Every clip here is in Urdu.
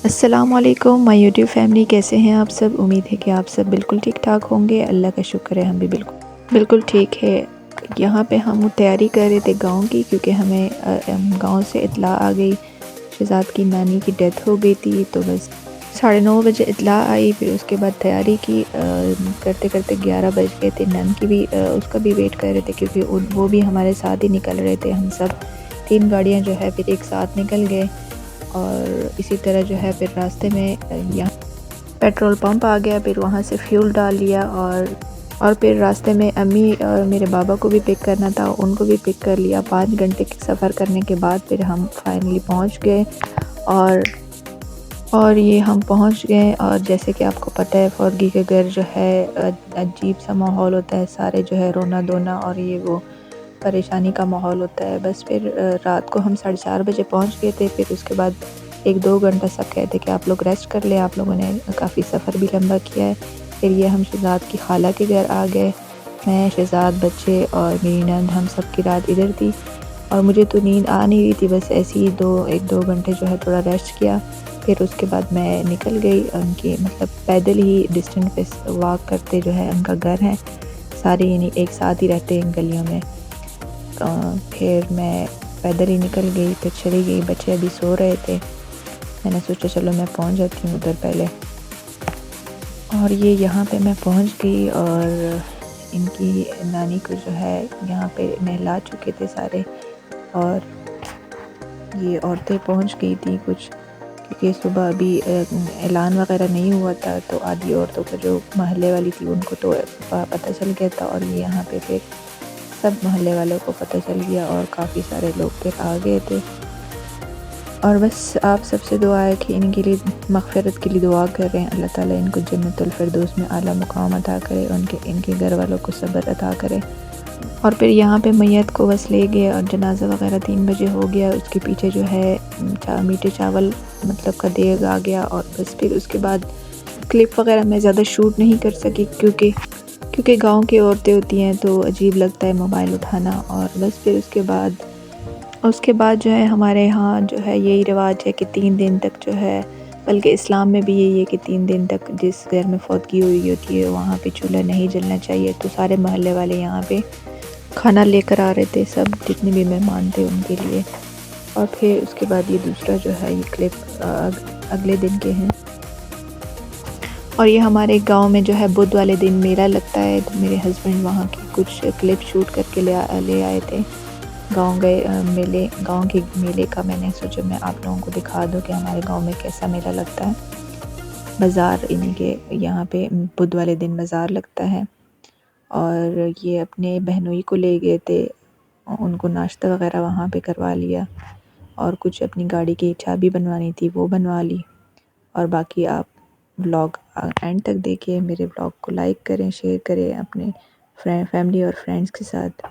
السلام علیکم مائی یوٹیوب فیملی، کیسے ہیں آپ سب؟ امید ہے کہ آپ سب بالکل ٹھیک ٹھاک ہوں گے۔ اللہ کا شکر ہے، ہم بھی بالکل ٹھیک ہے۔ یہاں پہ ہم تیاری کر رہے تھے گاؤں کی، کیونکہ ہمیں گاؤں سے اطلاع آ گئی شہزاد کی نانی کی ڈیتھ ہو گئی تھی، تو بس 9:30 بجے اطلاع آئی۔ پھر اس کے بعد تیاری کی، کرتے کرتے 11 بج گئے تھے۔ نن کی بھی اس کا بھی ویٹ کر رہے تھے، کیونکہ وہ بھی ہمارے ساتھ ہی نکل رہے تھے۔ ہم سب 3 گاڑیاں جو ہے پھر ایک ساتھ نکل گئے، اور اسی طرح جو ہے پھر راستے میں یہاں پیٹرول پمپ آ گیا، پھر وہاں سے فیول ڈال لیا، اور پھر راستے میں امی اور میرے بابا کو بھی پک کرنا تھا، ان کو بھی پک کر لیا۔ 5 گھنٹے کے سفر کرنے کے بعد پھر ہم فائنلی پہنچ گئے، اور یہ ہم پہنچ گئے۔ اور جیسے کہ آپ کو پتہ ہے، فوتگی کے گھر جو ہے عجیب سا ماحول ہوتا ہے، سارے جو ہے رونا دھونا اور یہ وہ پریشانی کا ماحول ہوتا ہے۔ بس پھر رات کو ہم 4:30 بجے پہنچ گئے تھے۔ پھر اس کے بعد 1-2 گھنٹہ سب کہتے کہ آپ لوگ ریسٹ کر لیں، آپ لوگوں نے کافی سفر بھی لمبا کیا ہے۔ پھر یہ ہم شہزاد کی خالہ کے گھر آ گئے، میں، شہزاد، بچے اور میری نند، ہم سب کی رات ادھر تھی۔ اور مجھے تو نیند آ نہیں رہی تھی، بس ایسے ہی 1-2 گھنٹے جو ہے تھوڑا ریسٹ کیا۔ پھر اس کے بعد میں نکل گئی ان کی، مطلب پیدل ہی ڈسٹینس پہ واک کرتے جو ہے ان کا گھر ہے، سارے یعنی ایک ساتھ ہی رہتے ہیں گلیوں میں۔ پھر میں پیدل ہی نکل گئی، پھر چلی گئی، بچے ابھی سو رہے تھے، میں نے سوچا چلو میں پہنچ جاتی ہوں ادھر پہلے۔ اور یہ یہاں پہ میں پہنچ گئی، اور ان کی نانی کو جو ہے یہاں پہ نہلا چکے تھے سارے، اور یہ عورتیں پہنچ گئی تھیں کچھ، کیونکہ صبح ابھی اعلان وغیرہ نہیں ہوا تھا، تو آدھی عورتوں کا جو محلے والی تھی ان کو تو پتہ چل گیا تھا، اور یہ یہاں پہ پھر سب محلے والوں کو پتہ چل گیا، اور کافی سارے لوگ پھر آ گئے تھے۔ اور بس آپ سب سے دعا ہے کہ ان کے لیے مغفرت کے لیے دعا کر رہے ہیں، اللہ تعالیٰ ان کو جنت الفردوس میں اعلیٰ مقام عطا کرے، ان کے گھر والوں کو صبر عطا کرے۔ اور پھر یہاں پہ میت کو بس لے گئے، اور جنازہ وغیرہ 3 بجے ہو گیا۔ اس کے پیچھے جو ہے میٹھے چاول مطلب کا دیگ آ گیا، اور بس پھر اس کے بعد کلپ وغیرہ میں زیادہ شوٹ نہیں کر سکی، کیونکہ گاؤں کی عورتیں ہوتی ہیں تو عجیب لگتا ہے موبائل اٹھانا۔ اور بس پھر اس کے بعد جو ہے ہمارے ہاں جو ہے یہی رواج ہے کہ 3 دن تک جو ہے، بلکہ اسلام میں بھی یہی ہے کہ 3 دن تک جس گھر میں فوتگی ہوئی ہوتی ہے وہاں پہ چولہا نہیں جلنا چاہیے۔ تو سارے محلے والے یہاں پہ کھانا لے کر آ رہے تھے، سب جتنے بھی مہمان تھے ان کے لیے۔ اور پھر اس کے بعد یہ دوسرا جو ہے یہ کلپ اگلے دن کے ہیں، اور یہ ہمارے گاؤں میں جو ہے بدھ والے دن میلہ لگتا ہے، تو میرے ہسبینڈ وہاں کی کچھ کلپ شوٹ کر کے لے آئے تھے۔ گاؤں کے میلے کا میں نے سوچا میں آپ لوگوں کو دکھا دوں کہ ہمارے گاؤں میں کیسا میلہ لگتا ہے۔ بازار ان کے یہاں پہ بدھ والے دن بازار لگتا ہے، اور یہ اپنے بہنوئی کو لے گئے تھے، ان کو ناشتہ وغیرہ وہاں پہ کروا لیا، اور کچھ اپنی گاڑی کی چابی بنوانی تھی وہ بنوا لی۔ اور باقی آپ بلاگ اینڈ تک دیکھیں، میرے بلاگ کو لائک کریں، شیئر کریں اپنے فیملی اور فرینڈز کے ساتھ۔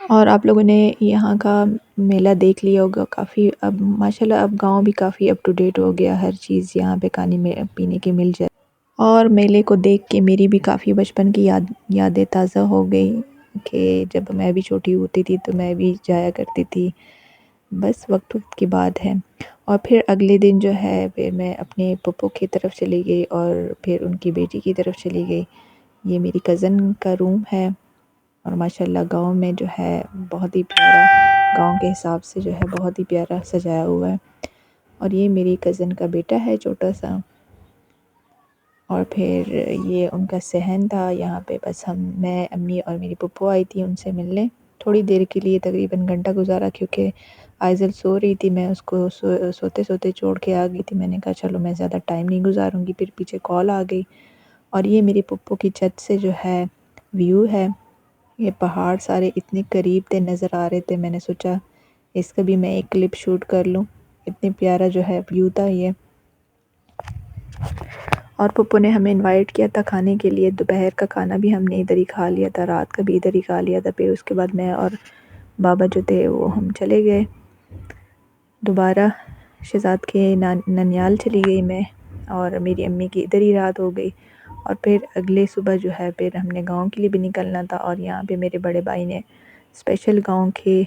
اور آپ لوگوں نے یہاں کا میلہ دیکھ لیا ہوگا، کافی اب ماشاءاللہ اب گاؤں بھی کافی اپ ٹو ڈیٹ ہو گیا، ہر چیز یہاں پہ کھانے میں پینے کی مل جائے۔ اور میلے کو دیکھ کے میری بھی کافی بچپن کی یادیں تازہ ہو گئی کہ جب میں بھی چھوٹی ہوتی تھی تو میں بھی جایا کرتی تھی، بس وقت کی بات ہے۔ اور پھر اگلے دن جو ہے پھر میں اپنے پھپھو کی طرف چلی گئی اور پھر ان کی بیٹی کی طرف چلی گئی۔ یہ میری کزن کا روم ہے اور ماشاءاللہ گاؤں میں جو ہے بہت ہی پیارا، گاؤں کے حساب سے جو ہے بہت ہی پیارا سجایا ہوا ہے۔ اور یہ میری کزن کا بیٹا ہے چھوٹا سا، اور پھر یہ ان کا صحن تھا یہاں پہ، بس میں امی اور میری پھپھو آئی تھی ان سے ملنے، تھوڑی دیر کے لیے تقریباً گھنٹہ گزارا کیونکہ آئزل سو رہی تھی، میں اس کو سوتے سوتے چھوڑ کے آ گئی تھی۔ میں نے کہا چلو میں زیادہ ٹائم نہیں گزاروں گی، پھر پیچھے کال آ گئی۔ اور یہ میری پھپھو کی چھت سے جو ہے ویو ہے، یہ پہاڑ سارے اتنے قریب تھے، نظر آ رہے تھے، میں نے سوچا اس کا بھی میں ایک کلپ شوٹ کر لوں، اتنے پیارا جو ہے ویو تھا یہ۔ اور پھپھو نے ہمیں انوائٹ کیا تھا کھانے کے لیے، دوپہر کا کھانا بھی ہم نے ادھر ہی کھا لیا تھا، رات کا بھی ادھر ہی کھا لیا تھا۔ پھر اس کے بعد میں اور بابا جو تھے وہ ہم چلے گئے دوبارہ شہزاد کے ننیال چلی گئی میں، اور میری امی کی ادھر ہی رات ہو گئی۔ اور پھر اگلے صبح جو ہے پھر ہم نے گاؤں کے لیے بھی نکلنا تھا، اور یہاں پہ میرے بڑے بھائی نے اسپیشل گاؤں کے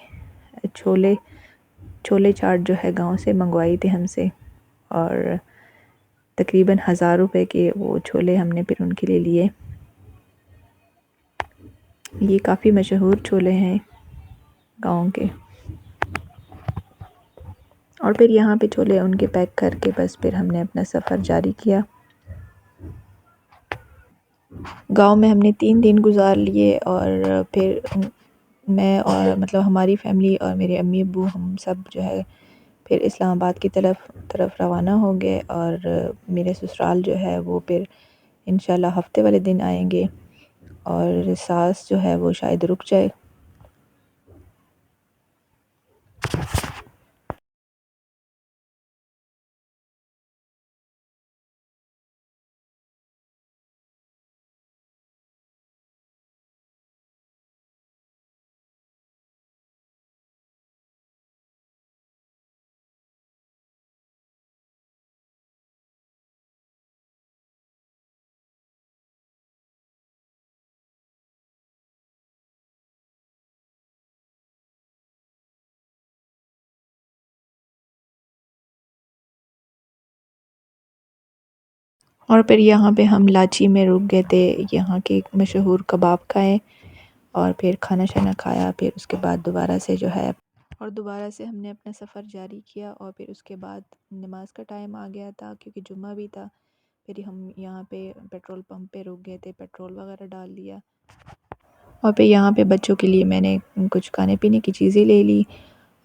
چھولے چاٹ جو ہے گاؤں سے منگوائی تھی ہم سے، اور تقریباً 1000 روپے کے وہ چھولے ہم نے پھر ان کے لیے لیے۔ یہ کافی مشہور چھولے ہیں گاؤں کے۔ اور پھر یہاں پہ چھولے ان کے پیک کر کے بس پھر ہم نے اپنا سفر جاری کیا۔ گاؤں میں ہم نے 3 دن گزار لیے، اور پھر میں اور مطلب ہماری فیملی اور میرے امی ابو ہم سب جو ہے پھر اسلام آباد کی طرف روانہ ہو گئے، اور میرے سسرال جو ہے وہ پھر انشاءاللہ ہفتے والے دن آئیں گے، اور ساس جو ہے وہ شاید رک جائے۔ اور پھر یہاں پہ ہم لاچی میں رک گئے تھے، یہاں کے مشہور کباب کھائے، اور پھر کھانا شانا کھایا، پھر اس کے بعد دوبارہ سے جو ہے دوبارہ سے ہم نے اپنا سفر جاری کیا۔ اور پھر اس کے بعد نماز کا ٹائم آ گیا تھا کیونکہ جمعہ بھی تھا، پھر ہم یہاں پہ پیٹرول پمپ پہ رک گئے تھے، پیٹرول وغیرہ ڈال دیا، اور پھر یہاں پہ بچوں کے لیے میں نے کچھ کھانے پینے کی چیزیں لے لی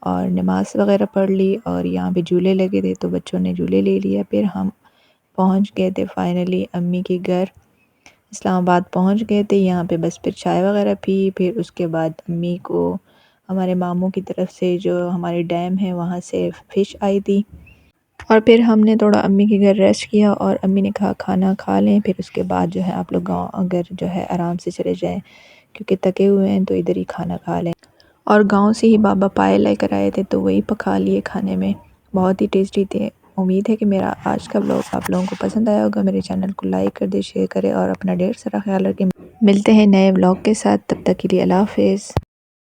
اور نماز وغیرہ پڑھ لی، اور یہاں پہ جھولے لگے تھے تو بچوں نے جھولے لے لیا۔ پھر ہم پہنچ گئے تھے فائنلی امی کے گھر، اسلام آباد پہنچ گئے تھے، یہاں پہ بس پھر چائے وغیرہ پی، پھر اس کے بعد امی کو ہمارے ماموں کی طرف سے جو ہمارے ڈیم ہے وہاں سے فش آئی تھی، اور پھر ہم نے تھوڑا امی کے گھر ریسٹ کیا، اور امی نے کہا کھانا کھا لیں، پھر اس کے بعد جو ہے آپ لوگ گاؤں گھر جو ہے آرام سے چلے جائیں کیونکہ تھکے ہوئے ہیں تو ادھر ہی کھانا کھا لیں۔ اور گاؤں سے ہی بابا پائے لے کر آئے تھے تو وہی پکا لیے کھانے میں، بہت ہی ٹیسٹی تھے۔ امید ہے کہ میرا آج کا ولاگ آپ لوگوں کو پسند آیا ہوگا، میرے چینل کو لائک کر دیں، شیئر کریں، اور اپنا ڈھیر سارا خیال رکھیں۔ ملتے ہیں نئے ولاگ کے ساتھ، تب تک کے لیے اللہ حافظ۔